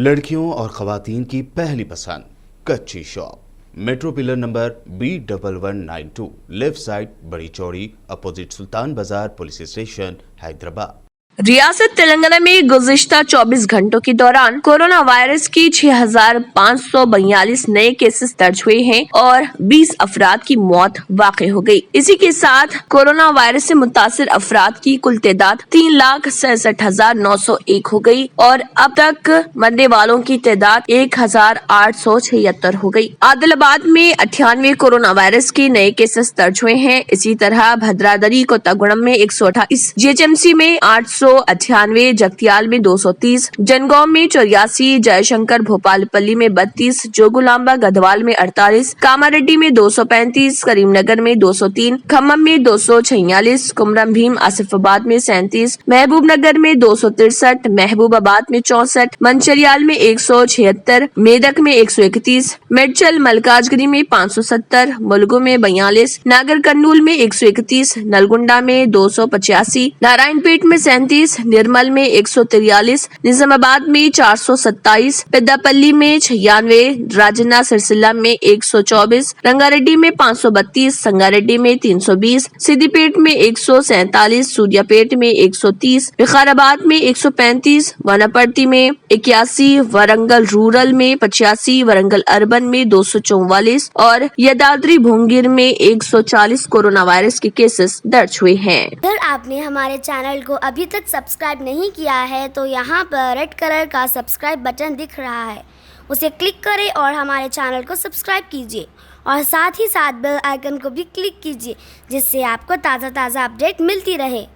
लड़कियों और खवातीन की पहली पसंद कच्ची shop, metro pillar number B1192, left side, बड़ी चौड़ी, अपोजिट सुल्तान बाजार पुलिस स्टेशन, हैदराबाद। रियासत तेलंगाना में गुज़िश्ता 24 घंटों के दौरान कोरोना वायरस की 6,542 नए केसेस दर्ज हुए हैं और 20 अफराद की मौत वाक़ई हो गई। इसी के साथ कोरोना वायरस से मुतासिर अफराद की कुल तादाद 3,67,901 हो गई और अब तक मरने वालों की तादाद 1,876 हो गई। आदिलाबाद में 98 कोरोना वायरस के नए केसेस दर्ज हुए हैं। इसी तरह भद्रादरी, कोत्तागुड़म में 128, GHMC में 898, जगतियाल में 230, जनगांव में 84, जयशंकर भोपालपल्ली में 32, जोगुलांबा गढ़वाल में 48, कामारेड्डी में 235, करीमनगर में 203, खम्मम में 246, कुमरम भीम आसिफाबाद में 37, महबूबनगर में 263, महबूबाबाद में 64, मंचरियाल में 176, मेदक में 131, मेडचल मलकाजगिरी में 570, मुलगू में 42, नागर कर्नूल में 131, नलगुंडा में 285, नारायणपेट में 37, निर्मल में 143, निजामाबाद में 427, पेद्दापल्ली में 96, राजन्ना सिरसिल्ला में 124, रंगारेड्डी में 532, संगारेड्डी में 320, सिद्दीपेट में 147, सूर्यापेट में 130, विकाराबाद में 135, वनापर्ती में 81, वरंगल रूरल में 85, वरंगल अर्बन में 244 और यदाद्री भोंगिर में 140 कोरोना वायरस के केसेस दर्ज हुए हैं। अगर आपने हमारे चैनल को अभी तक सब्सक्राइब नहीं किया है तो यहाँ पर रेड कलर का सब्सक्राइब बटन दिख रहा है, उसे क्लिक करें और हमारे चैनल को सब्सक्राइब कीजिए और साथ ही साथ बेल आइकन को भी क्लिक कीजिए, जिससे आपको ताज़ा अपडेट मिलती रहे।